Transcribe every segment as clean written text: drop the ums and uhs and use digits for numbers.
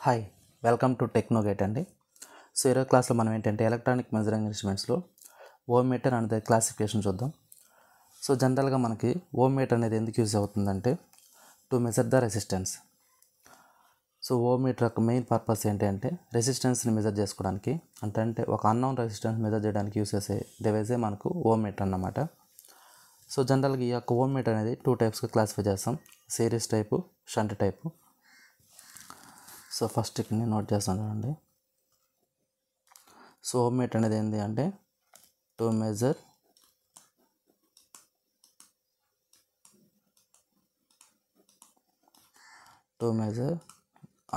Hi welcome to టెక్నోగేట్ అండి. So ఈరోజు క్లాస్లో మనం ఏంటంటే ఎలక్ట్రానిక్ మెజరింగ్ ఇన్స్ట్రుమెంట్స్లో ఓమ్ మీటర్ అనేది క్లాసిఫికేషన్ చూద్దాం. సో జనరల్గా మనకి ఓమ్ మీటర్ అనేది ఎందుకు యూజ్ అవుతుందంటే to measure the resistance. So ohm meter యొక్క మెయిన్ పర్పస్ ఏంటంటే రెసిస్టెన్స్ని మెజర్ చేసుకోవడానికి, అంటే ఒక అన్నోన్ రెసిస్టెన్స్ మెజర్ చేయడానికి యూజ్ చేసే డివైజే మనకు ఓమ్ మీటర్ అన్నమాట. సో జనరల్గా ఈ యొక్క ఓమ్ మీటర్ అనేది 2 టైప్స్గా క్లాసిఫై చేస్తాం, series type, shunt type. So first ఇక్కడ నేను నోట్ చేస్తాను చూడండి. సో ఓమ్ మీటర్ అనేది ఏంటి అంటే to measure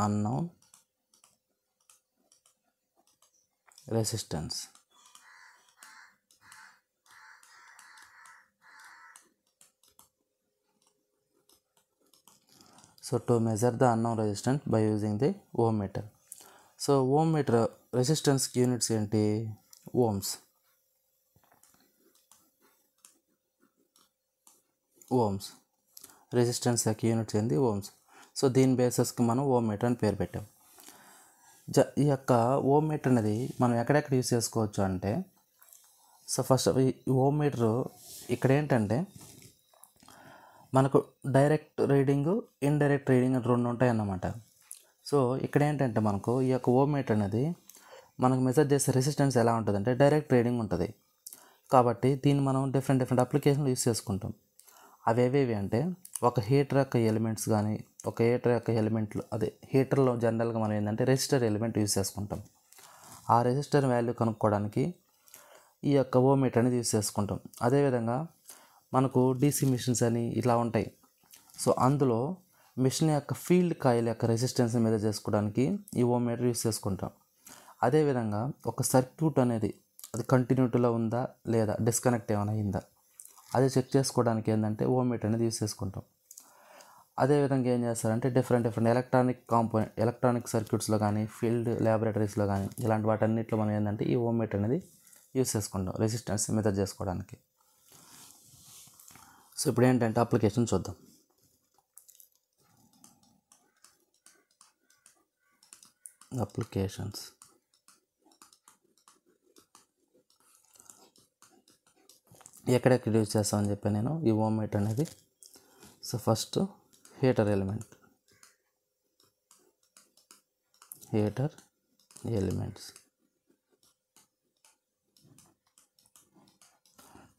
unknown resistance. So to measure the unknown resistance by using the ohm meter. So ohm meter resistance units ఏంటి? Ohm's resistance యొక్క units ఏంటి? ఓమ్స్. సో దీని బేసెస్కి మనం ఓమ్ మీటర్ అని పేరు పెట్టాం. ఈ యొక్క ఓమ్ మీటర్ అనేది మనం ఎక్కడెక్కడ యూజ్ చేసుకోవచ్చు అంటే, సో ఫస్ట్ ఈ ఓమ్ మీటరు ఇక్కడ ఏంటంటే మనకు డైరెక్ట్ రీడింగ్, ఇండైరెక్ట్ రీడింగ్ అని 2 ఉంటాయి అన్నమాట. సో ఇక్కడ ఏంటంటే మనకు ఈ యొక్క ఓమ్ మీటర్ అనేది మనకు మెజర్ చేసే రెసిస్టెన్స్ ఎలా ఉంటుందంటే డైరెక్ట్ రీడింగ్ ఉంటుంది. కాబట్టి దీన్ని మనం డిఫరెంట్ అప్లికేషన్లు యూజ్ చేసుకుంటాం. అవి ఏవేవి అంటే ఒక హీటర్ యొక్క ఎలిమెంట్స్ కానీ, ఒక హీటర్ యొక్క ఎలిమెంట్లు, అదే హీటర్లో జనరల్గా మనం ఏంటంటే రెసిస్టర్ ఎలిమెంట్ యూజ్ చేసుకుంటాం. ఆ రెసిస్టర్ వాల్యూ కనుక్కోవడానికి ఈ యొక్క ఓమ్ మీటర్ అనేది యూజ్ చేసుకుంటాం. అదేవిధంగా మనకు డీసీ మిషన్స్ అని ఇలా ఉంటాయి. సో అందులో మిషన్ యొక్క ఫీల్డ్ కాయిల్ యొక్క రెసిస్టెన్స్ని మెజర్ చేసుకోవడానికి ఈ ఓమ్ మీటర్ యూజ్ చేసుకుంటాం. అదేవిధంగా ఒక సర్క్యూట్ అనేది అది కంటిన్యూటీలో ఉందా లేదా డిస్కనెక్ట్ ఏమైనా అయిందా అది చెక్ చేసుకోవడానికి ఏంటంటే ఓమ్ మీటర్ అనేది యూజ్ చేసుకుంటాం. అదేవిధంగా ఏం చేస్తారంటే డిఫరెంట్ ఎలక్ట్రానిక్ సర్క్యూట్స్లో కానీ, ఫీల్డ్ ల్యాబొరేటరీస్లో కానీ ఇలాంటి వాటన్నిటిలో మనం ఏంటంటే ఈ ఓమ్ మీటర్ అనేది యూజ్ చేసుకుంటాం రెసిస్టెన్స్ మెజర్ చేసుకోవడానికి. సో ఇప్పుడు ఏంటంటే అప్లికేషన్ చూద్దాం. అప్లికేషన్స్ ఎక్కడెక్కడ యూజ్ చేస్తామని చెప్పాను నేను ఈ ఓమ్ మీటర్ అనేది. So first heater elements.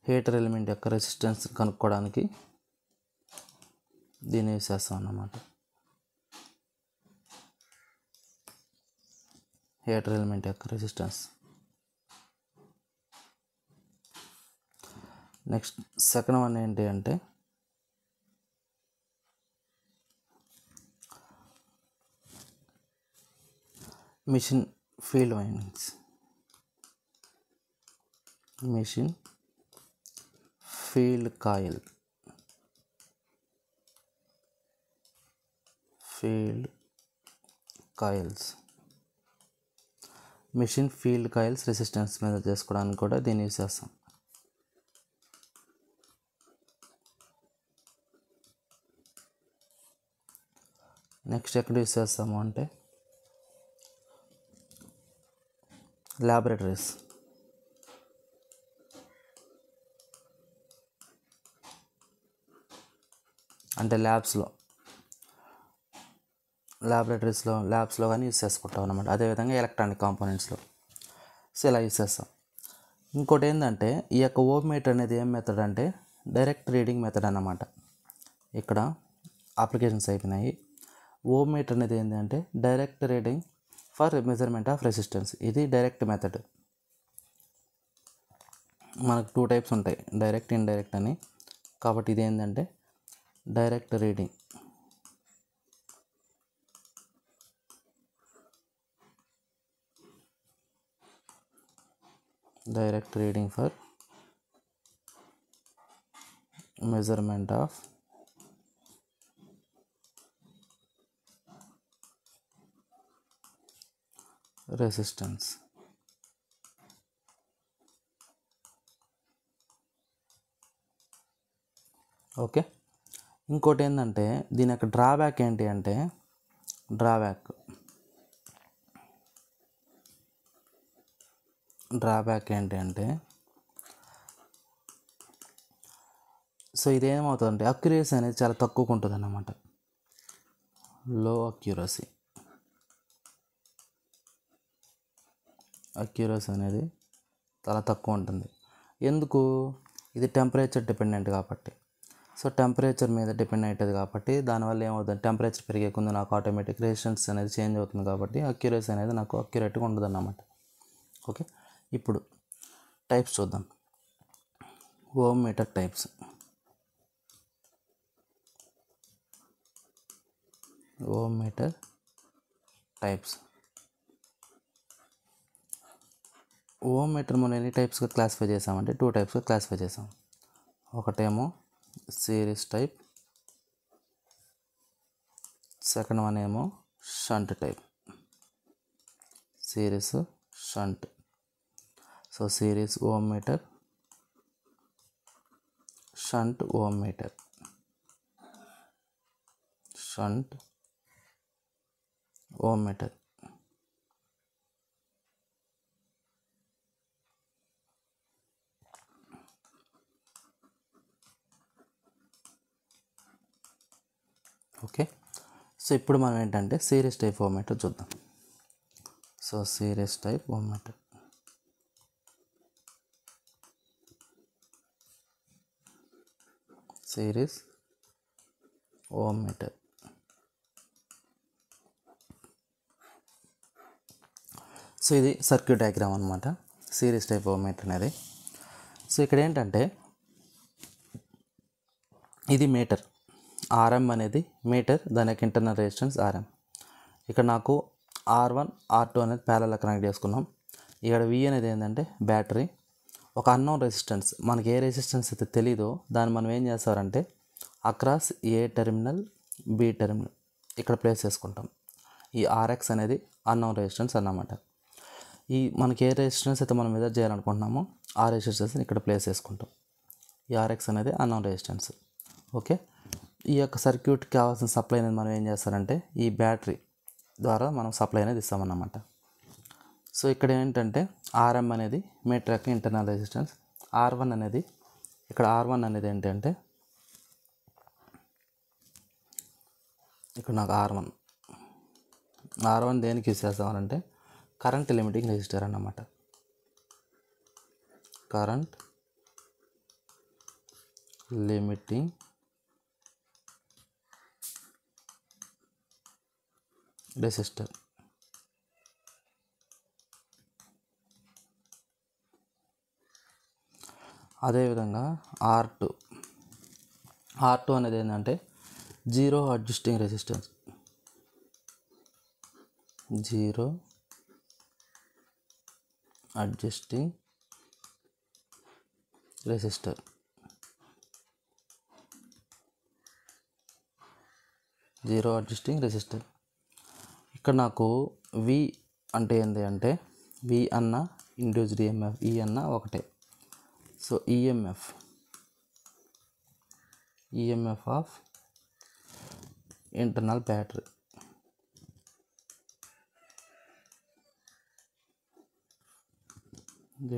Heater element యొక్క రెసిస్టెన్స్ కనుక్కోవడానికి దీన్ని యూజ్ చేస్తాం అన్నమాట. హీటర్ ఎలిమెంట్ యొక్క రెసిస్టెన్స్. నెక్స్ట్ సెకండ్ వన్ ఏంటి అంటే machine field windings. Machine field coils. Machine field coils resistance measure చేసుకోవడానికి కూడా దీన్ని యూజ్ చేస్తాం. నెక్స్ట్ ఎక్కడ యూజ్ చేస్తాము అంటే ల్యాబొరేటరీస్. అంటే ల్యాబ్స్లో కానీ యూజ్ చేసుకుంటాం అన్నమాట. అదేవిధంగా ఎలక్ట్రానిక్ కాంపోనెంట్స్లో. సో ఇలా యూజ్ చేస్తాం. ఇంకోటి ఏంటంటే ఈ యొక్క ఓమ్ మీటర్ అనేది ఏం మెథడ్ అంటే డైరెక్ట్ రీడింగ్ మెథడ్ అన్నమాట. ఇక్కడ అప్లికేషన్స్ అయిపోయినాయి. ఓమ్ మీటర్ అనేది ఏంటంటే direct reading for measurement of resistance. ఇది డైరెక్ట్ మెథడ్. మనకు 2 టైప్స్ ఉంటాయి, డైరెక్ట్, ఇండైరెక్ట్ అని. కాబట్టి ఇది ఏంటంటే direct reading. For measurement of resistance. Okay. ఇంకోటి ఏంటంటే దీని యొక్క డ్రాబ్యాక్ ఏంటి అంటే డ్రాబ్యాక్ ఏంటి అంటే, సో ఇదేమవుతుందంటే అక్యురసీ అనేది చాలా తక్కువగా ఉంటుంది అన్నమాట. లో అక్యురసీ అనేది చాలా తక్కువ ఉంటుంది. ఎందుకు? ఇది టెంపరేచర్ డిపెండెంట్ కాబట్టి. సో టెంపరేచర్ మీద డిపెండ్ అవుతుంది కాబట్టి దానివల్ల ఏమవుతుంది, టెంపరేచర్ పెరిగే కొంది నాకు ఆటోమేటిక్ రెసిస్టెన్స్ అనేది చేంజ్ అవుతుంది కాబట్టి అక్యురసీ అనేది నాకు అక్యురేట్గా ఉండదు అన్నమాట. ఓకే, ఇప్పుడు టైప్స్ చూద్దాం. Ohm meter types. Ohm meter types. Ohm meter మనం ఎన్ని టైప్స్గా క్లాసిఫై చేసామంటే 2 టైప్స్గా క్లాసిఫై చేసాం. ఒకటేమో సిరీస్ టైప్, సెకండ్ వన్ ఏమో shunt type. Series, shunt. So series ohm meter, shunt ohm meter. Shunt ohm meter. Okay, so ఇప్పుడు మనం ఏంటంటే సిరీస్ టైప్ ఓమ్ మీటర్ చూద్దాం. So series type ohm meter. Series ohm meter. So ఇది circuit diagram అనమాట, series type ohm meter అనేది. So ఇక్కడ ఏంటంటే ఇది మీటర్, ఆర్ఎం అనేది మీటర్, దాని యొక్క ఇంటర్నల్ రెసిస్టెన్స్ ఆర్ఎం. ఇక్కడ నాకు R1 R2 అనేది ప్యారలల్ కనెక్ట్ చేసుకున్నాం. ఇక్కడ V అనేది ఏంటంటే బ్యాటరీ. ఒక అన్నోన్ రెసిస్టెన్స్, మనకి ఏ రెసిస్టెన్స్ అయితే తెలీదో దాన్ని మనం ఏం చేస్తారంటే across A terminal B terminal ఇక్కడ ప్లేస్ చేసుకుంటాం. ఈ RX అనేది అన్నోన్ రెసిస్టెన్స్ అన్నమాట. ఈ మనకి ఏ రెసిస్టెన్స్ అయితే మనం మెజర్ చేయాలనుకుంటున్నామో ఆ రెసిస్టెన్స్ని ఇక్కడ ప్లేస్ చేసుకుంటాం. ఈ RX అనేది అన్నోన్ రెసిస్టెన్స్. ఓకే, ఈ యొక్క సర్క్యూట్కి కావాల్సిన సప్లై అనేది మనం ఏం చేస్తారంటే ఈ బ్యాటరీ ద్వారా మనం సప్లై అనేది ఇస్తామన్నమాట. సో ఇక్కడ ఏంటంటే ఆర్ఎం అనేది మీటర్ యొక్క ఇంటర్నల్ రెసిస్టెన్స్. R1 అనేది ఇక్కడ R1 అనేది ఏంటంటే ఇక్కడ నాకు R1 దేనికి యూస్ చేస్తామనంటే కరెంట్ లిమిటింగ్ రెసిస్టర్ అన్నమాట. Current limiting resistor. అదేవిధంగా R2 అనేది ఏంటంటే zero adjusting resistance. Zero adjusting resistor. Zero adjusting resistor. ఇక్కడ నాకు V అంటే ఏంటి అంటే V అన్న ఇండ్యూస్డ్ EMF, E అన్న ఒకటే. So EMF of internal battery.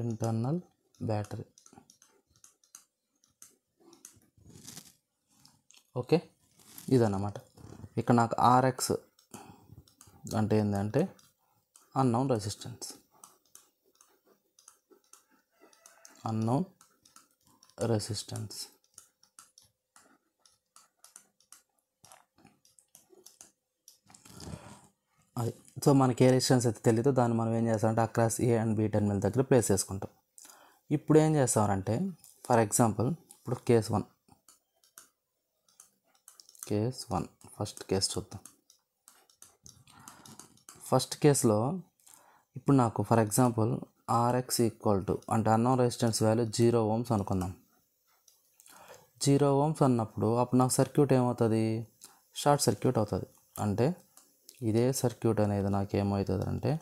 Internal battery. Okay, ఇదన్నమాట. ఇక్కడ నాకు RX అంటే ఏంటంటే అన్నోన్ రెసిస్టెన్స్. Unknown resistance. అది సో మనకి ఏ రెసిస్టెన్స్ అయితే తెలీదో దాన్ని మనం ఏం చేస్తామంటే across A and B terminal దగ్గర ప్లేస్ చేసుకుంటాం. ఇప్పుడు ఏం చేస్తామంటే ఫర్ ఎగ్జాంపుల్ ఇప్పుడు కేస్ వన్ ఫస్ట్ కేస్ చూద్దాం. ఫస్ట్ కేసులో ఇప్పుడు నాకు for example RX equal to అంటే అన్నోన్ రెసిస్టెన్స్ వాల్యూ 0 ohms అనుకుందాం. 0 ohms అన్నప్పుడు అప్పుడు నాకు సర్క్యూట్ ఏమవుతుంది, షార్ట్ సర్క్యూట్ అవుతుంది. అంటే ఇదే సర్క్యూట్ అనేది నాకు ఏమవుతుంది అంటే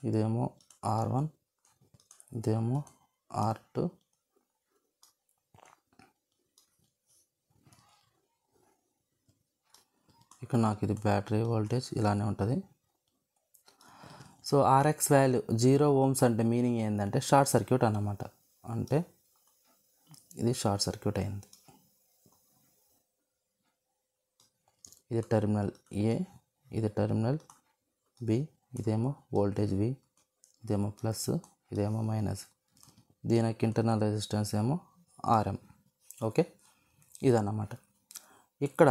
ఇదేమో R1, ఇదేమో R2, ఇక్కడ నాకు ఇది బ్యాటరీ వోల్టేజ్ ఇలానే ఉంటుంది. సో ఆర్ఎక్స్ వాల్యూ 0 ohms అంటే మీనింగ్ ఏంటంటే షార్ట్ సర్క్యూట్ అన్నమాట. అంటే ఇది షార్ట్ సర్క్యూట్ అయింది. ఇది టెర్మినల్ ఏ, ఇది టెర్మినల్ బి, ఇదేమో వోల్టేజ్ వి, ఇదేమో ప్లస్, ఇదేమో మైనస్, దీనికి ఇంటర్నల్ రెసిస్టెన్స్ ఏమో ఆర్ఎం. ఓకే, ఇదన్నమాట. ఇక్కడ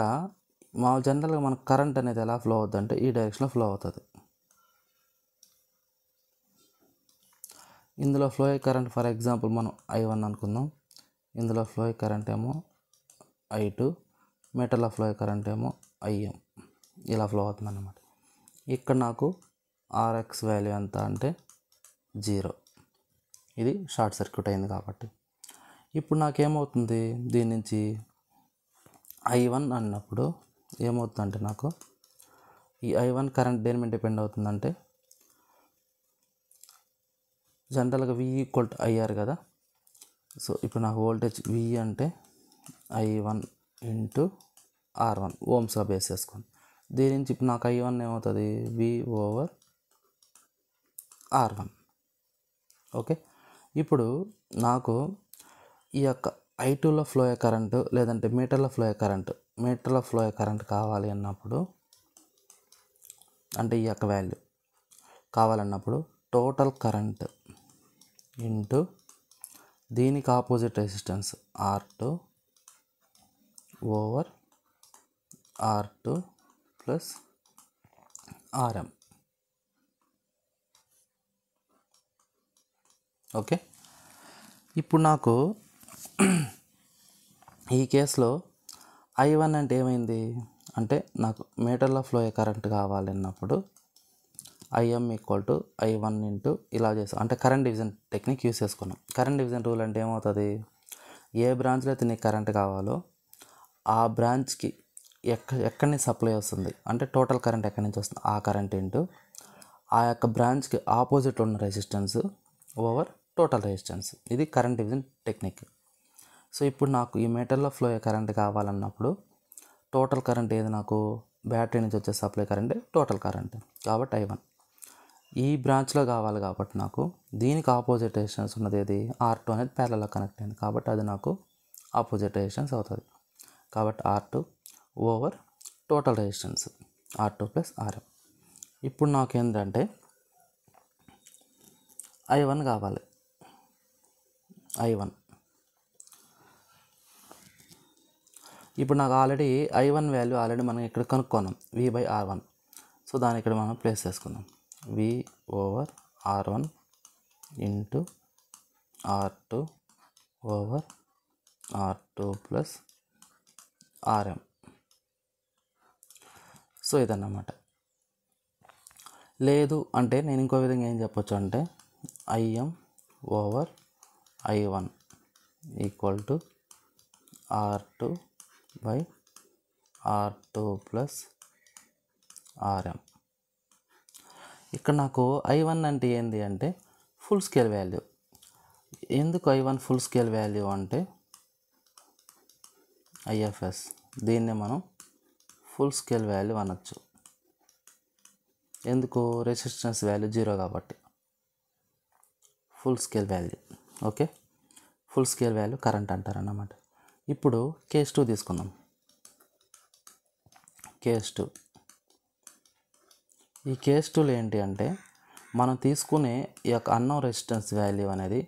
మా జనరల్గా మనకు కరెంట్ అనేది ఎలా ఫ్లో అవుతుందంటే ఈ డైరెక్షన్లో ఫ్లో అవుతుంది. ఇందులో ఫ్లో అయ్యే కరెంట్ ఫర్ ఎగ్జాంపుల్ మనం I1 అనుకుందాం. ఇందులో ఫ్లో అయ్యే కరెంట్ ఏమో I2, మీటర్లో ఫ్లో అయ్యే కరెంట్ ఏమో IM. ఇలా ఫ్లో అవుతుంది అన్నమాట. ఇక్కడ నాకు ఆర్ఎక్స్ వాల్యూ ఎంత అంటే 0. ఇది షార్ట్ సర్క్యూట్ అయింది కాబట్టి. ఇప్పుడు నాకేమవుతుంది, దీని నుంచి I1 అన్నప్పుడు ఏమవుతుందంటే నాకు ఈ I1 కరెంట్ దేని మీద డిపెండ్ అవుతుందంటే జనరల్గా V = IR కదా. సో ఇప్పుడు నాకు వోల్టేజ్ V అంటే I1 × R1 ఓమ్స్గా బేస్ చేసుకోండి. దీని నుంచి ఇప్పుడు నాకు I1 ఏమవుతుంది, V/R1. ఓకే, ఇప్పుడు నాకు ఈ యొక్క I2లో ఫ్లో అయ్యే కరెంటు లేదంటే మీటర్లో ఫ్లో అయ్యే కరెంట్ కావాలి అన్నప్పుడు, అంటే ఈ యొక్క వాల్యూ కావాలన్నప్పుడు టోటల్ కరెంట్ ఇంటూ దీనికి opposite resistance R2 over R2 plus RM. Okay, ఇప్పుడు నాకు ఈ కేసులో I1 అంటే ఏమైంది అంటే నాకు మీటర్లో ఫ్లో అయ్యే కరెంట్ కావాలన్నప్పుడు IM = I1 × ఇలా చేస్తాం. అంటే కరెంట్ డివిజన్ టెక్నిక్ యూస్ చేసుకున్నాం. కరెంట్ డివిజన్ రూల్ అంటే ఏమవుతుంది, ఏ బ్రాంచ్లో అయితే నీకు కరెంట్ కావాలో ఆ బ్రాంచ్కి ఎక్కడి నుంచి సప్లై వస్తుంది అంటే టోటల్ కరెంట్ ఎక్కడి నుంచి వస్తుంది ఆ కరెంట్ ఇంటూ ఆ యొక్క బ్రాంచ్కి ఆపోజిట్ ఉన్న రెసిస్టెన్స్ ఓవర్ టోటల్ రెసిస్టెన్స్. ఇది కరెంట్ డివిజన్ టెక్నిక్. సో ఇప్పుడు నాకు ఈ మీటర్లో ఫ్లో అయ్యే కరెంట్ కావాలన్నప్పుడు టోటల్ కరెంట్ ఏది, నాకు బ్యాటరీ నుంచి వచ్చే సప్లై కరెంట్ టోటల్ కరెంట్ కాబట్టి I1. ఈ బ్రాంచ్లో కావాలి కాబట్టి నాకు దీనికి ఆపోజిట్ రెసిస్టెన్స్ ఉన్నది ఏది, R2 అనేది ప్యారలల్గా కనెక్ట్ అయింది కాబట్టి అది నాకు ఆపోజిట్ రెసిస్టెన్స్ అవుతుంది. కాబట్టి R2 over total resistance R2 plus RM. ఇప్పుడు నాకు ఏంటంటే I1 కావాలి. I1 ఇప్పుడు నాకు ఆల్రెడీ I1 వాల్యూ ఆల్రెడీ మనం ఇక్కడ కనుక్కున్నాం V/R1. సో దాన్ని ఇక్కడ మనం ప్లేస్ చేసుకుందాం. V/R1 into R2 over R2 plus RM. So ఇదన్నమాట. లేదు అంటే నేను ఇంకో విధంగా ఏం చెప్పొచ్చు అంటే IM over I1 = R2/R2 plus RM. ఇక్కడ నాకు I1 అంటే ఏంటి అంటే ఫుల్ స్కేల్ వాల్యూ. ఎందుకు I1 ఫుల్ స్కేల్ వాల్యూ అంటే IFS, దీన్ని మనం ఫుల్ స్కేల్ వాల్యూ అనొచ్చు. ఎందుకు, రెసిస్టెన్స్ వాల్యూ 0 కాబట్టి full scale value. Okay, full scale value current అంటారన్నమాట. ఇప్పుడు కేస్ 2 తీసుకుందాం. కేస్ 2, ఈ కేస్ 2లో ఏంటి అంటే మనం తీసుకునే ఈ యొక్క అన్నోన్ రెసిస్టెన్స్ వాల్యూ అనేది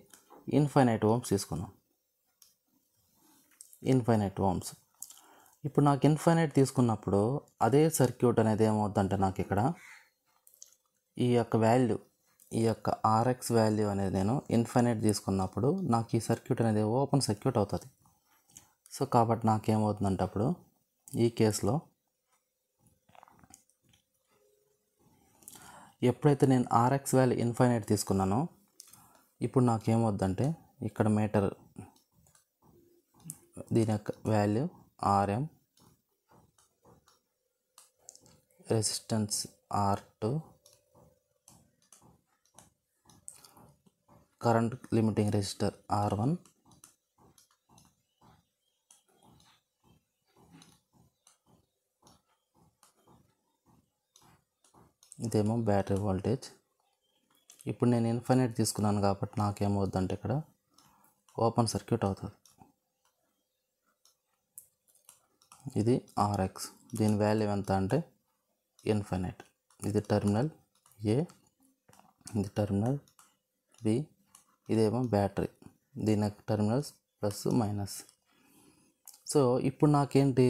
ఇన్ఫైనైట్ ఓమ్స్ తీసుకున్నాం. Infinite ohms. ఇప్పుడు నాకు ఇన్ఫైనైట్ తీసుకున్నప్పుడు అదే సర్క్యూట్ అనేది ఏమవుతుందంటే నాకు ఇక్కడ ఈ యొక్క వాల్యూ, ఈ యొక్క RX వాల్యూ అనేది నేను ఇన్ఫైనైట్ తీసుకున్నప్పుడు నాకు ఈ సర్క్యూట్ అనేది ఓపెన్ సర్క్యూట్ అవుతుంది. సో కాబట్టి నాకేమవుతుందంటే అప్పుడు ఈ కేసులో ఎప్పుడైతే నేను RX వాల్యూ ఇన్ఫైనైట్ తీసుకున్నానో ఇప్పుడు నాకేమవుద్దంటే ఇక్కడ మీటర్ దీని యొక్క value RM, resistance R2, current limiting resistor R1, ఇదేమో బ్యాటరీ వోల్టేజ్. ఇప్పుడు నేను ఇన్ఫైనైట్ తీసుకున్నాను కాబట్టి నాకేమవుద్దంటే ఇక్కడ ఓపెన్ సర్క్యూట్ అవుతుంది. ఇది ఆర్ఎక్స్, దీని వాల్యూ ఎంత అంటే ఇన్ఫైనైట్. ఇది టెర్మినల్ ఏ, ఇది టెర్మినల్ బి, ఇదేమో బ్యాటరీ, దీని టెర్మినల్స్ ప్లస్ మైనస్. సో ఇప్పుడు నాకేంటి,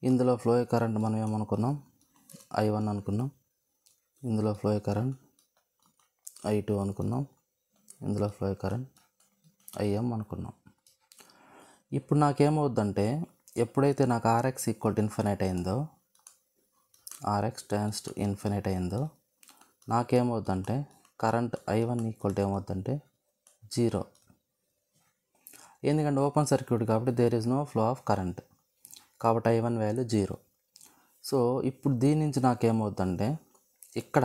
ఇందులో ఫ్లో కరెంట్ మనం ఏమనుకున్నాం, I1 అనుకున్నాం, ఇందులో ఫ్లో కరెంట్ I2 అనుకున్నాం, ఇందులో ఫ్లో కరెంట్ IM అనుకున్నాం. ఇప్పుడు నాకేమవుద్దంటే ఎప్పుడైతే నాకు RX ఈక్వల్ టు ఇన్ఫినైట్ అయిందో, RX టెన్స్ టు ఇన్ఫినైట్ అయిందో, నాకేమవుద్దంటే కరెంట్ I1 ఈక్వల్ టు ఏమవుద్దంటే 0. ఎందుకంటే ఓపెన్ సర్క్యూట్ కాబట్టి there is no flow of current, కాబట్టి I1 వాల్యూ 0. సో ఇప్పుడు దీని నుంచి నాకేమవుద్దంటే ఇక్కడ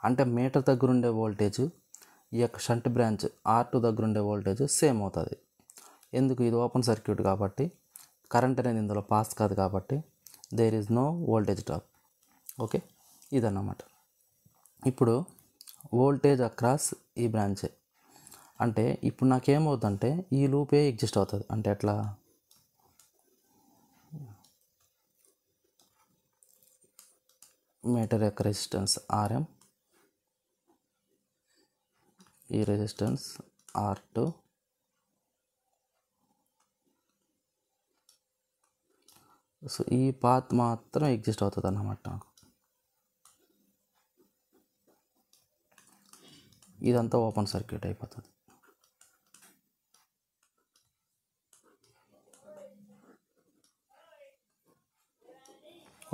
అంటే మీటర్ దగ్గర ఉండే వోల్టేజ్, ఈ యొక్క షంట్ బ్రాంచ్ R2 దగ్గర ఉండే వోల్టేజ్ సేమ్ అవుతుంది. ఎందుకు, ఇది ఓపెన్ సర్క్యూట్ కాబట్టి కరెంట్ అనేది ఇందులో పాస్ కాదు కాబట్టి there is no voltage drop. Okay, ఇదన్నమాట. ఇప్పుడు వోల్టేజ్ అక్రాస్ ఈ బ్రాంచే అంటే ఇప్పుడు నాకేమవుతుందంటే ఈ లూపే ఎగ్జిస్ట్ అవుతుంది. అంటే ఎట్లా, మీటర్ యొక్క రెసిస్టెన్స్ RM, ఈ రెసిస్టెన్స్ R2, సో ఈ పాత్ మాత్రం ఎగ్జిస్ట్ అవుతుంది అన్నమాట నాకు. ఇదంతా ఓపెన్ సర్క్యూట్ అయిపోతుంది.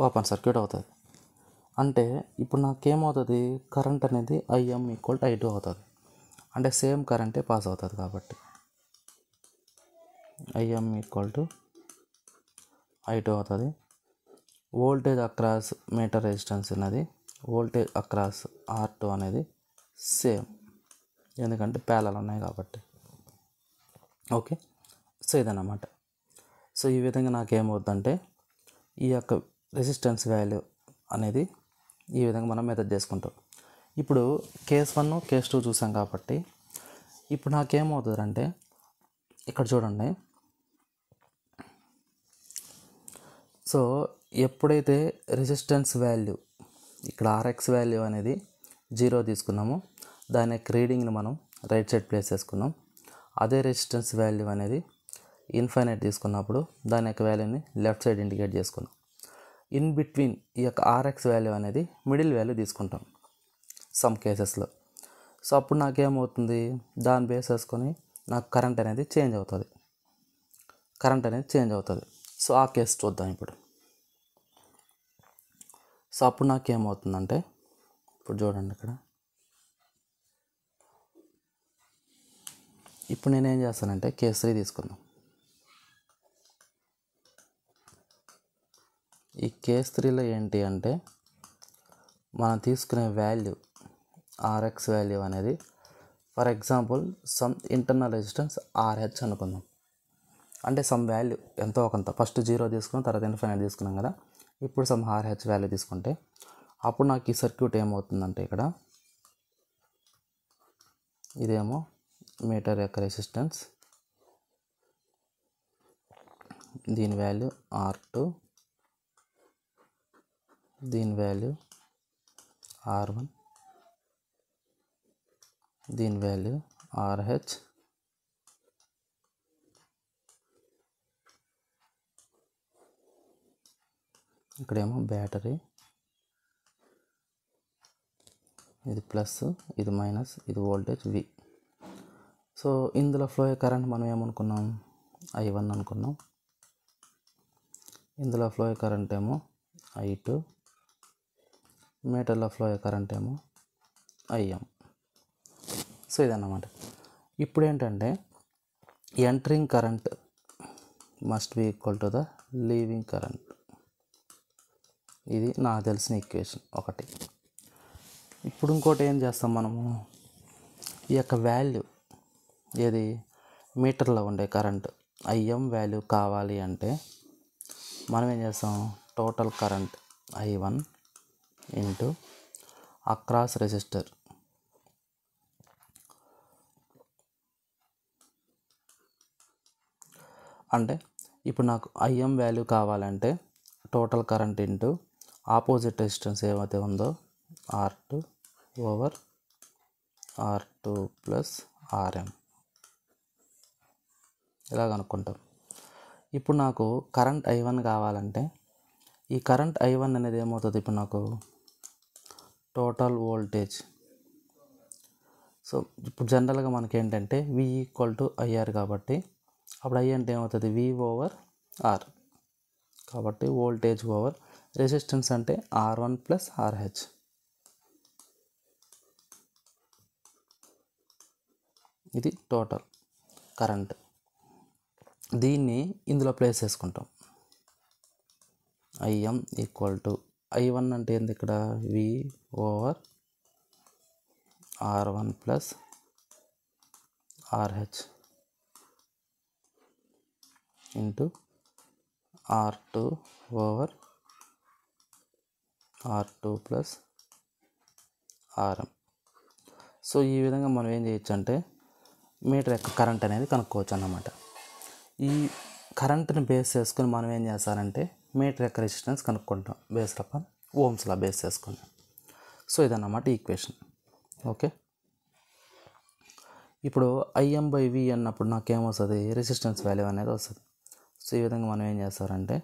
ఓపెన్ సర్క్యూట్ అవుతుంది అంటే ఇప్పుడు నాకేమవుతుంది, కరెంట్ అనేది IM ఈక్వల్ టు I2 అవుతుంది. అంటే సేమ్ కరెంటే పాస్ అవుతుంది కాబట్టి IM ఈక్వల్ టు I2 అవుతుంది. వోల్టేజ్ అక్రాస్ మీటర్ రెసిస్టెన్స్ అనేది, వోల్టేజ్ అక్రాస్ R2 అనేది సేమ్, ఎందుకంటే ప్యారలల్ ఉన్నాయి కాబట్టి. ఓకే, సో ఇదన్నమాట. సో ఈ విధంగా నాకేమవుతుందంటే ఈ యొక్క రెసిస్టెన్స్ వాల్యూ అనేది ఈ విధంగా మనం మెథడ్ చేసుకుంటాం. ఇప్పుడు కేస్ 1 కేస్ 2 చూసాం కాబట్టి ఇప్పుడు నాకేమవుతుందంటే ఇక్కడ చూడండి. సో ఎప్పుడైతే రెసిస్టెన్స్ వాల్యూ ఇక్కడ RX వాల్యూ అనేది 0 తీసుకున్నామో దాని యొక్క రీడింగ్ని మనం రైట్ సైడ్ ప్లేస్ చేసుకున్నాం. అదే రెసిస్టెన్స్ వాల్యూ అనేది ఇన్ఫైనైట్ తీసుకున్నప్పుడు దాని యొక్క వాల్యూని లెఫ్ట్ సైడ్ ఇండికేట్ చేసుకున్నాం. ఇన్ బిట్వీన్ ఈ యొక్క RX వాల్యూ అనేది మిడిల్ వాల్యూ తీసుకుంటాం సమ్ కేసెస్లో. సో అప్పుడు నాకేమవుతుంది, దాన్ని బేస్ చేసుకొని నాకు కరెంట్ అనేది చేంజ్ అవుతుంది. సో ఆ కేసు చూద్దాం ఇప్పుడు. సో అప్పుడు నాకేమవుతుందంటే ఇప్పుడు చూడండి ఇక్కడ, ఇప్పుడు నేనేం చేస్తానంటే కేస్ 3 తీసుకుందాం. ఈ కేస్ 3లో ఏంటి అంటే మనం తీసుకునే వాల్యూ RX వాల్యూ అనేది for example some internal resistance RH అనుకుందాం. అంటే సమ్ వాల్యూ ఎంతో కొంత, ఫస్ట్ 0 తీసుకున్నాం, తర్వాత ఇన్ఫైనైట్ తీసుకున్నాం కదా. ఇప్పుడు సమ్ RH వాల్యూ తీసుకుంటే అప్పుడు నాకు ఈ సర్క్యూట్ ఏమవుతుందంటే ఇక్కడ ఇదేమో మీటర్ యొక్క రెసిస్టెన్స్, దీని వాల్యూ R2, దీని వాల్యూ R1, దీని వాల్యూ RH, ఇక్కడేమో బ్యాటరీ, ఇది ప్లస్, ఇది మైనస్, ఇది వోల్టేజ్ V. సో ఇందులో ఫ్లో కరెంట్ మనం ఏమనుకున్నాం, I1 అనుకున్నాం. ఇందులో ఫ్లో కరెంట్ ఏమో I2, మీటర్లో ఫ్లో కరెంట్ ఏమో IM. సో ఇదన్నమాట. ఇప్పుడు ఏంటంటే entering current must be equal to the leaving current. ఇది నాకు తెలిసిన ఈక్వేషన్ ఒకటి. ఇప్పుడు ఇంకోటి ఏం చేస్తాం మనము, ఈ యొక్క వాల్యూ ఏది మీటర్లో ఉండే కరెంట్ IM వాల్యూ కావాలి అంటే మనం ఏం చేస్తాం, total current I1 into across resistor. అంటే ఇప్పుడు నాకు ఐఎం వాల్యూ కావాలంటే total current into opposite resistance ఏమైతే ఉందో R2 over R2 plus RM ఇలా కనుక్కుంటాం. ఇప్పుడు నాకు కరెంట్ I1 కావాలంటే ఈ కరెంట్ I1 అనేది ఏమవుతుంది, ఇప్పుడు నాకు టోటల్ వోల్టేజ్. సో ఇప్పుడు జనరల్గా మనకి ఏంటంటే V = IR కాబట్టి అప్పుడు I అంటే ఏమవుతుంది V ఓవర్ R కాబట్టి వోల్టేజ్ ఓవర్ రెసిస్టెన్స్ అంటే R1 ప్లస్ RH. ఇది టోటల్ కరెంట్. దీన్ని ఇందులో ప్లేస్ చేసుకుంటాం. IM = I1 అంటే ఏంది ఇక్కడ V over R1 plus RH into R2 over R2 plus RM. So ఈ విధంగా మనం ఏం చేయొచ్చు అంటే మీటర్ యొక్క కరెంట్ అనేది కనుక్కోవచ్చు అన్నమాట. ఈ కరెంట్ని బేస్ చేసుకొని మనం ఏం చేస్తారంటే మీటర్ యొక్క రెసిస్టెన్స్ కనుక్కుంటాం బేస్డ్ అపాన్ ఓమ్స్లా బేస్ చేసుకొని. సో ఇదన్నమాట ఈక్వేషన్. ఓకే, ఇప్పుడు IM/V అన్నప్పుడు నాకేమొస్తుంది, రెసిస్టెన్స్ వాల్యూ అనేది వస్తుంది. సో ఈ విధంగా మనం ఏం చేస్తారంటే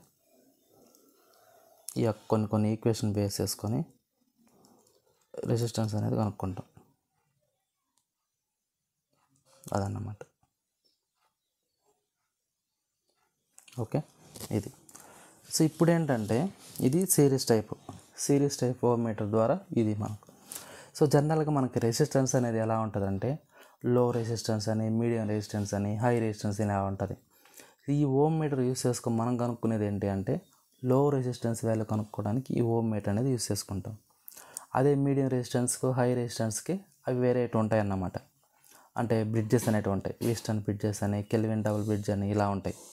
ఈ కొన్ని ఈక్వేషన్ బేస్ చేసుకొని రెసిస్టెన్స్ అనేది కనుక్కుంటాం. అదన్నమాట. ఓకే, ఇది. సో ఇప్పుడు ఏంటంటే ఇది సిరీస్ టైప్ ఓమ్ మీటర్ ద్వారా ఇది మనకు. సో జనరల్గా మనకి రెసిస్టెన్స్ అనేది ఎలా ఉంటుందంటే లో రెసిస్టెన్స్ అని, మీడియం రెసిస్టెన్స్ అని, హై రెసిస్టెన్స్ అని అలా ఉంటుంది. ఈ ఓమ్ మీటర్ యూస్ చేసుకొని మనం కనుక్కునేది ఏంటి అంటే లో రెసిస్టెన్స్ వాల్యూ కనుక్కోవడానికి ఈ ఓమ్ మీటర్ అనేది యూస్ చేసుకుంటాం. అదే మీడియం రెసిస్టెన్స్కు, హై రెసిస్టెన్స్కి అవి వేరే ఉంటాయి అన్నమాట. అంటే బ్రిడ్జెస్ అనేవి ఉంటాయి, ఈస్టర్న్ బ్రిడ్జెస్ అని, కెల్విన్ డబుల్ బ్రిడ్జ్ అని ఇలా ఉంటాయి.